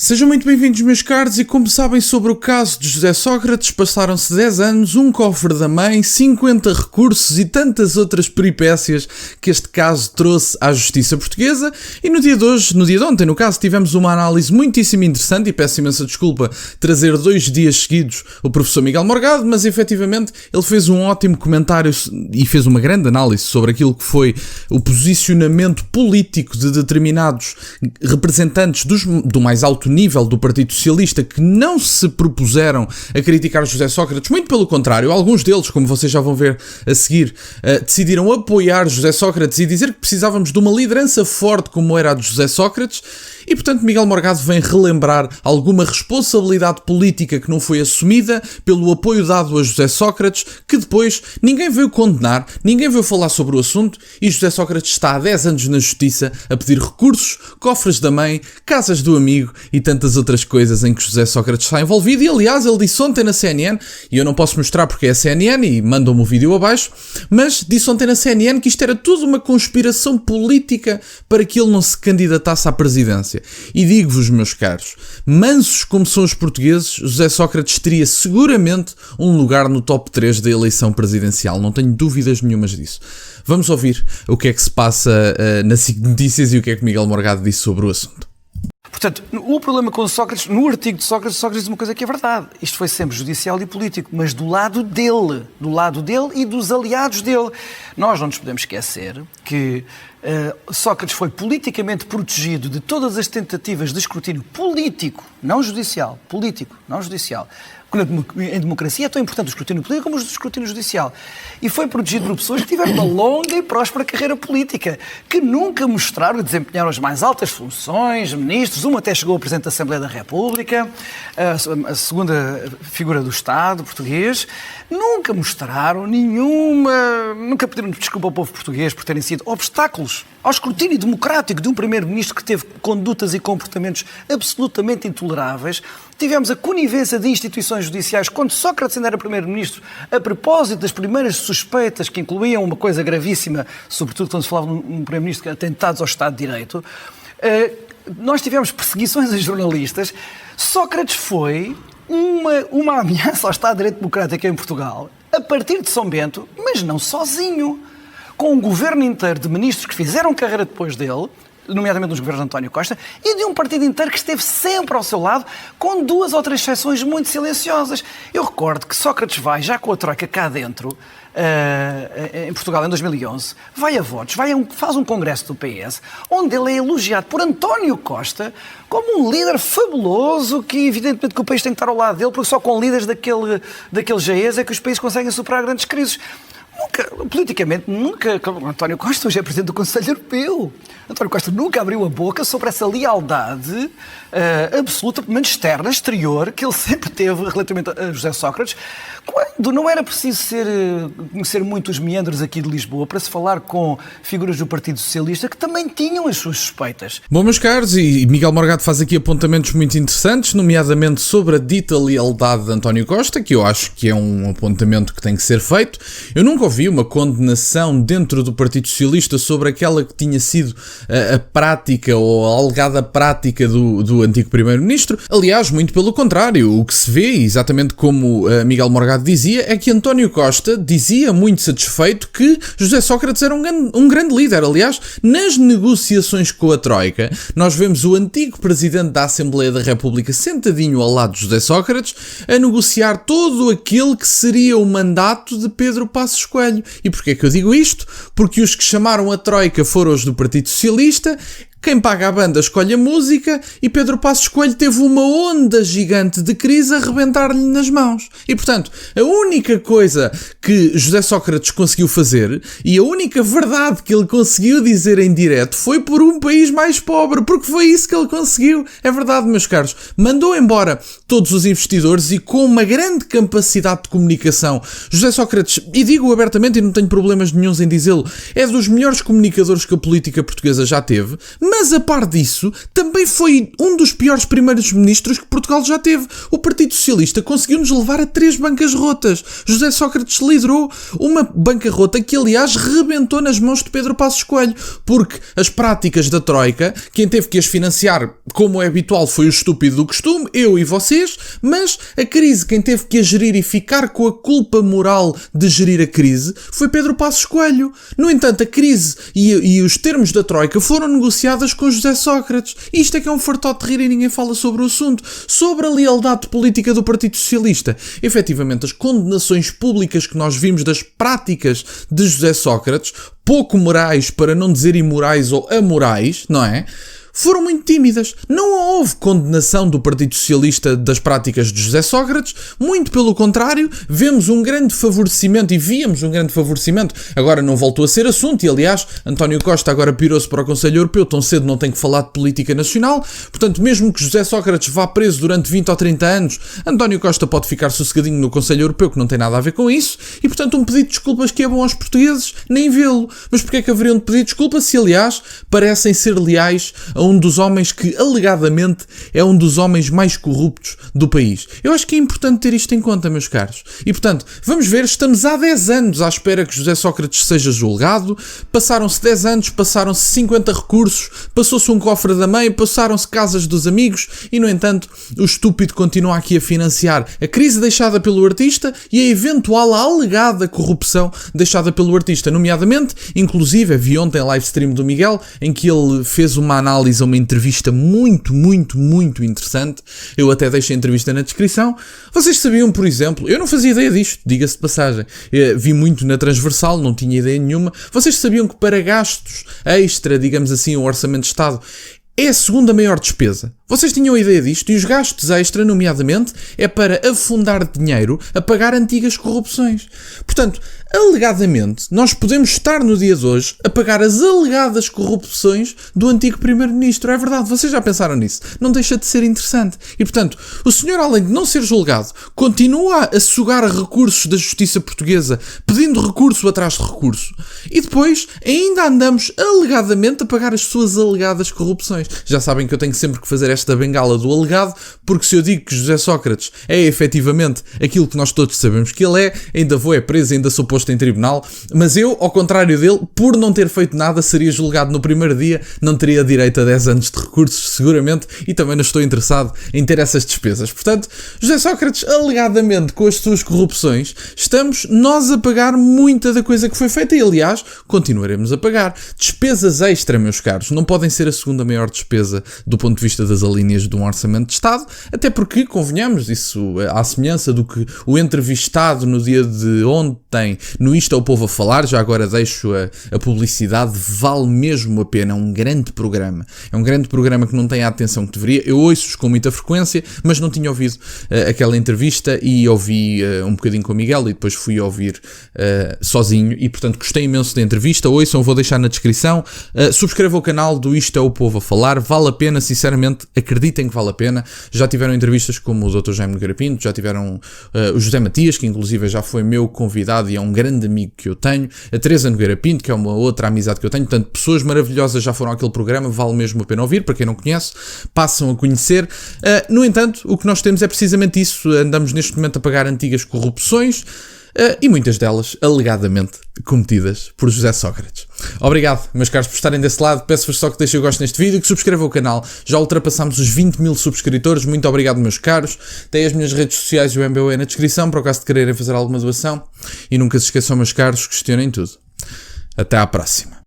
Sejam muito bem-vindos, meus caros, e como sabem sobre o caso de José Sócrates, passaram-se 10 anos, um cofre da mãe, 50 recursos e tantas outras peripécias que este caso trouxe à justiça portuguesa. E no dia de ontem, no caso, tivemos uma análise muitíssimo interessante, e peço imensa desculpa trazer 2 dias seguidos o professor Miguel Morgado, mas efetivamente ele fez um ótimo comentário e fez uma grande análise sobre aquilo que foi o posicionamento político de determinados representantes do mais alto nível do Partido Socialista, que não se propuseram a criticar José Sócrates, muito pelo contrário, alguns deles, como vocês já vão ver a seguir, decidiram apoiar José Sócrates e dizer que precisávamos de uma liderança forte como era a de José Sócrates. E, portanto, Miguel Morgado vem relembrar alguma responsabilidade política que não foi assumida pelo apoio dado a José Sócrates, que depois ninguém veio condenar, ninguém veio falar sobre o assunto, e José Sócrates está há 10 anos na justiça a pedir recursos, cofres da mãe, casas do amigo e tantas outras coisas em que José Sócrates está envolvido. E, aliás, ele disse ontem na CNN, e eu não posso mostrar porque é a CNN e mandam-me o vídeo abaixo, mas disse ontem na CNN que isto era tudo uma conspiração política para que ele não se candidatasse à presidência. E digo-vos, meus caros, mansos como são os portugueses, José Sócrates teria seguramente um lugar no top 3 da eleição presidencial, não tenho dúvidas nenhumas disso. Vamos ouvir o que é que se passa na SIC Notícias e o que é que Miguel Morgado disse sobre o assunto. Portanto, o problema com Sócrates, no artigo de Sócrates diz uma coisa que é verdade. Isto foi sempre judicial e político, mas do lado dele e dos aliados dele. Nós não nos podemos esquecer que Sócrates foi politicamente protegido de todas as tentativas de escrutínio político, não judicial, político, não judicial. Em democracia é tão importante o escrutínio político como o escrutínio judicial. E foi protegido por pessoas que tiveram uma longa e próspera carreira política, que nunca mostraram e desempenharam as mais altas funções, ministros, uma até chegou a Presidente da Assembleia da República, a segunda figura do Estado português, nunca mostraram nunca pediram desculpa ao povo português por terem sido obstáculos ao escrutínio democrático de um primeiro-ministro que teve condutas e comportamentos absolutamente intoleráveis. Tivemos a conivência de instituições judiciais quando Sócrates ainda era primeiro-ministro, a propósito das primeiras suspeitas que incluíam uma coisa gravíssima, sobretudo quando se falava de um primeiro-ministro que atentados ao Estado de Direito. Nós tivemos perseguições a jornalistas. Sócrates foi uma ameaça ao Estado de Direito Democrático em Portugal, a partir de São Bento, mas não sozinho, com um governo inteiro de ministros que fizeram carreira depois dele, nomeadamente dos governos de António Costa, e de um partido inteiro que esteve sempre ao seu lado, com 2 ou 3 exceções muito silenciosas. Eu recordo que Sócrates vai, já com a troika cá dentro, em Portugal, em 2011, vai a votos, faz um congresso do PS, onde ele é elogiado por António Costa como um líder fabuloso, que evidentemente que o país tem que estar ao lado dele, porque só com líderes daquele GES é que os países conseguem superar grandes crises. Politicamente, António Costa hoje é Presidente do Conselho Europeu. António Costa nunca abriu a boca sobre essa lealdade absoluta, pelo menos externa, exterior, que ele sempre teve relativamente a José Sócrates, quando não era preciso conhecer muito os meandros aqui de Lisboa para se falar com figuras do Partido Socialista que também tinham as suas suspeitas. Bom, meus caros, e Miguel Morgado faz aqui apontamentos muito interessantes, nomeadamente sobre a dita lealdade de António Costa, que eu acho que é um apontamento que tem que ser feito. Eu nunca ouvi uma condenação dentro do Partido Socialista sobre aquela que tinha sido a prática ou a alegada prática do antigo Primeiro-Ministro. Aliás, muito pelo contrário, o que se vê, exatamente como Miguel Morgado dizia, é que António Costa dizia muito satisfeito que José Sócrates era um grande líder. Aliás, nas negociações com a Troika, nós vemos o antigo Presidente da Assembleia da República sentadinho ao lado de José Sócrates a negociar todo aquilo que seria o mandato de Pedro Passos Coelho. E porquê é que eu digo isto? Porque os que chamaram a Troika foram os do Partido Socialista. Quem paga a banda escolhe a música e Pedro Passos Coelho teve uma onda gigante de crise a rebentar-lhe nas mãos. E, portanto, a única coisa que José Sócrates conseguiu fazer e a única verdade que ele conseguiu dizer em direto foi por um país mais pobre, porque foi isso que ele conseguiu. É verdade, meus caros. Mandou embora todos os investidores e com uma grande capacidade de comunicação. José Sócrates, e digo abertamente e não tenho problemas nenhuns em dizê-lo, é dos melhores comunicadores que a política portuguesa já teve, Mas a par disso, também foi um dos piores primeiros-ministros que Portugal já teve. O Partido Socialista conseguiu-nos levar a 3 bancarrotas. José Sócrates liderou uma bancarrota que, aliás, rebentou nas mãos de Pedro Passos Coelho, porque as práticas da Troika, quem teve que as financiar, como é habitual, foi o estúpido do costume, eu e vocês, mas a crise, quem teve que a gerir e ficar com a culpa moral de gerir a crise, foi Pedro Passos Coelho. No entanto, a crise e os termos da Troika foram negociadas com José Sócrates. Isto é que é um fartote de rir e ninguém fala sobre o assunto. Sobre a lealdade política do Partido Socialista. Efetivamente, as condenações públicas que nós vimos das práticas de José Sócrates, pouco morais, para não dizer imorais ou amorais, não é? Foram muito tímidas. Não houve condenação do Partido Socialista das práticas de José Sócrates, muito pelo contrário, vemos um grande favorecimento e víamos um grande favorecimento. Agora não voltou a ser assunto e, aliás, António Costa agora pirou-se para o Conselho Europeu, tão cedo não tem que falar de política nacional, portanto, mesmo que José Sócrates vá preso durante 20 ou 30 anos, António Costa pode ficar sossegadinho no Conselho Europeu, que não tem nada a ver com isso, e, portanto, um pedido de desculpas que é bom aos portugueses, nem vê-lo. Mas porquê é que haveriam de pedir desculpas se, aliás, parecem ser leais a um dos homens que, alegadamente, é um dos homens mais corruptos do país? Eu acho que é importante ter isto em conta, meus caros. E, portanto, vamos ver, estamos há 10 anos à espera que José Sócrates seja julgado, passaram-se 10 anos, passaram-se 50 recursos, passou-se um cofre da mãe, passaram-se casas dos amigos e, no entanto, o estúpido continua aqui a financiar a crise deixada pelo artista e a eventual alegada corrupção deixada pelo artista, nomeadamente, inclusive, vi ontem a live stream do Miguel, em que ele fez uma análise, uma entrevista muito interessante. Eu até deixo a entrevista na descrição. Vocês sabiam, por exemplo, eu não fazia ideia disto, diga-se de passagem, vi muito na Transversal, não tinha ideia nenhuma. Vocês sabiam que para gastos extra, digamos assim, o Orçamento de Estado é a segunda maior despesa? Vocês tinham a ideia disto? E os gastos extra, nomeadamente, é para afundar dinheiro a pagar antigas corrupções. Portanto, alegadamente, nós podemos estar no dia de hoje a pagar as alegadas corrupções do antigo Primeiro-Ministro. É verdade, vocês já pensaram nisso? Não deixa de ser interessante. E, portanto, o senhor, além de não ser julgado, continua a sugar recursos da justiça portuguesa, pedindo recurso atrás de recurso. E depois, ainda andamos alegadamente a pagar as suas alegadas corrupções. Já sabem que eu tenho sempre que fazer esta bengala do alegado, porque se eu digo que José Sócrates é efetivamente aquilo que nós todos sabemos que ele é, ainda vou preso, ainda sou posto em tribunal, mas eu, ao contrário dele, por não ter feito nada, seria julgado no primeiro dia, não teria direito a 10 anos de recursos, seguramente, e também não estou interessado em ter essas despesas. Portanto, José Sócrates, alegadamente, com as suas corrupções, estamos nós a pagar muita da coisa que foi feita e, aliás, continuaremos a pagar. Despesas extra, meus caros, não podem ser a segunda maior despesa do ponto de vista das alíneas de um orçamento de Estado, até porque, convenhamos, isso à semelhança do que o entrevistado no dia de ontem, no Isto é o Povo a Falar, já agora deixo a publicidade, vale mesmo a pena, é um grande programa. É um grande programa que não tem a atenção que deveria, eu ouço-os com muita frequência, mas não tinha ouvido aquela entrevista e ouvi um bocadinho com o Miguel e depois fui ouvir sozinho e, portanto, gostei imenso da entrevista, ouçam, vou deixar na descrição, subscrevam o canal do Isto é o Povo a Falar, vale a pena, sinceramente, acreditem que vale a pena. Já tiveram entrevistas como o Dr. Jaime Nogueira Pinto, já tiveram o José Matias, que inclusive já foi meu convidado e é um grande amigo que eu tenho, a Teresa Nogueira Pinto, que é uma outra amizade que eu tenho, portanto, pessoas maravilhosas já foram àquele programa, vale mesmo a pena ouvir, para quem não conhece, passam a conhecer. No entanto, o que nós temos é precisamente isso, andamos neste momento a pagar antigas corrupções, e muitas delas alegadamente cometidas por José Sócrates. Obrigado, meus caros, por estarem desse lado. Peço-vos só que deixem o gosto neste vídeo, que subscrevam o canal. Já ultrapassámos os 20 mil subscritores. Muito obrigado, meus caros. Tem as minhas redes sociais e o MBE na descrição, para o caso de quererem fazer alguma doação. E nunca se esqueçam, meus caros, questionem tudo. Até à próxima.